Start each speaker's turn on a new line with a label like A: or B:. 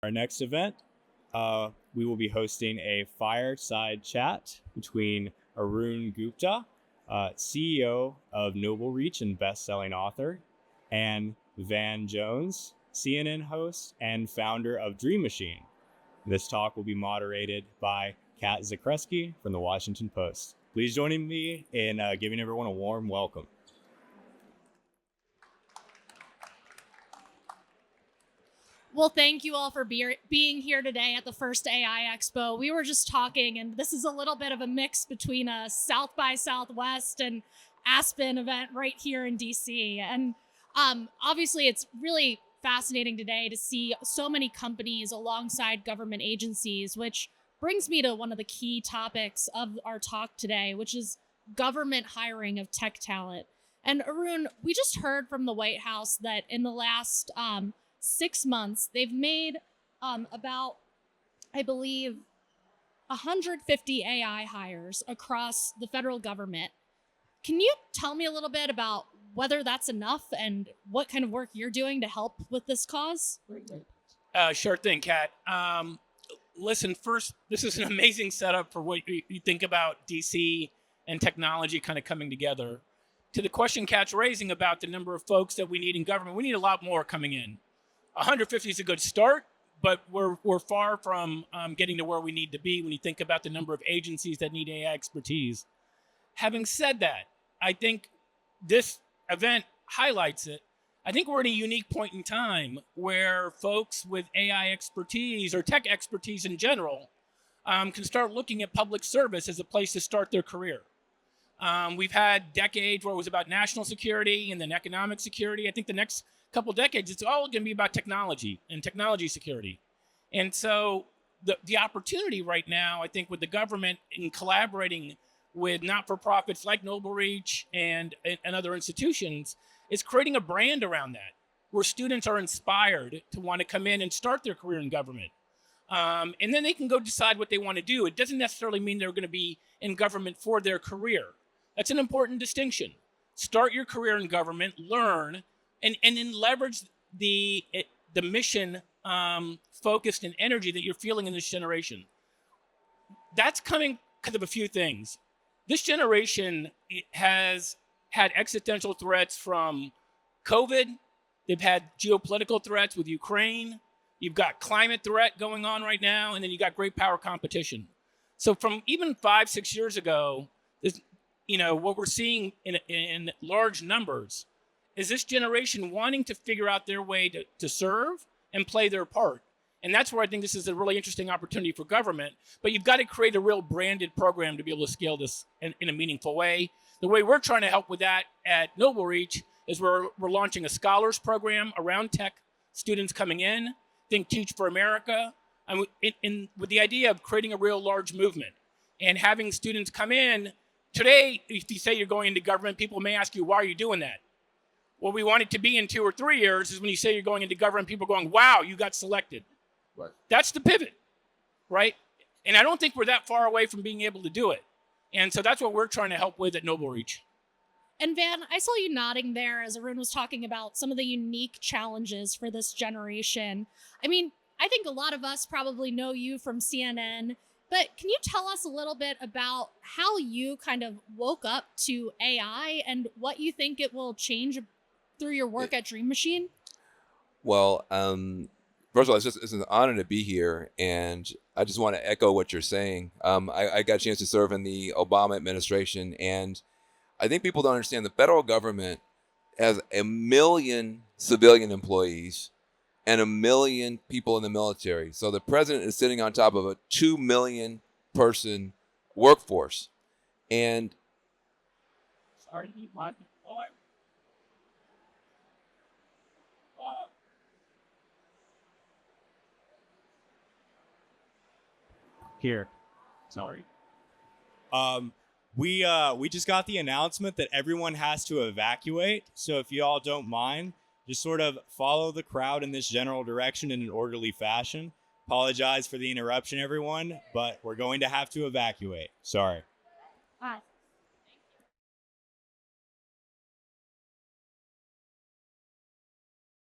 A: Our next event, we will be hosting a fireside chat between Arun Gupta, CEO of Noble Reach and best-selling author, and Van Jones, CNN host and founder of Dream Machine. This talk will be moderated by Zakzewski from the Washington Post. Please join me in giving everyone a warm welcome.
B: Well, thank you all for being here today at the first AI Expo. We were just talking, and this is a little bit of a mix between a South by Southwest and Aspen event right here in DC. And obviously, it's really fascinating today to see so many companies alongside government agencies, which brings me to one of the key topics of our talk today, which is government hiring of tech talent. And Arun, we just heard from the White House that in the last 6 months, they've made about, I believe, 150 AI hires across the federal government. Can you tell me a little bit about whether that's enough and what kind of work you're doing to help with this cause?
C: Sure thing, Kat. Listen, first, this is an amazing setup for what you think about DC and technology kind of coming together. To the question Kat's raising about the number of folks that we need in government, we need a lot more coming in. 150 is a good start, but we're far from getting to where we need to be when you think about the number of agencies that need AI expertise. Having said that, I think this event highlights it. I think we're at a unique point in time where folks with AI expertise or tech expertise in general can start looking at public service as a place to start their career. We've had decades where it was about national security and then economic security. I think the next couple decades, it's all going to be about technology and technology security. And so the opportunity right now, I think, with the government in collaborating with not-for-profits like Noble Reach and other institutions is creating a brand around that, where students are inspired to want to come in and start their career in government. And then they can go decide what they want to do. It doesn't necessarily mean they're going to be in government for their career. That's an important distinction. Start your career in government, learn, and then leverage the mission focused and energy that you're feeling in this generation. That's coming because of a few things. This generation has had existential threats from COVID. They've had geopolitical threats with Ukraine. You've got climate threat going on right now, and then you got great power competition. So from even 5-6 years ago, what we're seeing in large numbers is this generation wanting to figure out their way to serve and play their part. And that's where I think this is a really interesting opportunity for government. But you've got to create a real branded program to be able to scale this in a meaningful way. The way we're trying to help with that at Noble Reach is we're launching a scholars program around tech students coming in, think Teach for America, and with the idea of creating a real large movement and having students come in. Today, if you say you're going into government, people may ask you, why are you doing that? What we want it to be in 2 or 3 years is when you say you're going into government, people are going, wow, you got selected. Right. That's the pivot, right? And I don't think we're that far away from being able to do it. And so that's what we're trying to help with at Noble Reach.
B: And Van, I saw you nodding there as Arun was talking about some of the unique challenges for this generation. I mean, I think a lot of us probably know you from CNN, but can you tell us a little bit about how you kind of woke up to AI and what you think it will change through your work at Dream Machine?
D: Well, first of all, it's an honor to be here, and I just want to echo what you're saying. I got a chance to serve in the Obama administration, and I think people don't understand the federal government has 1 million civilian employees and 1 million people in the military. So the president is sitting on top of a 2 million person workforce. And
C: sorry to keep my
A: Here.
C: sorry.
A: We just got the announcement that everyone has to evacuate. So if you all don't mind, just sort of follow the crowd in this general direction in an orderly fashion. Apologize for the interruption, everyone, but we're going to have to evacuate. Sorry.
B: Hi.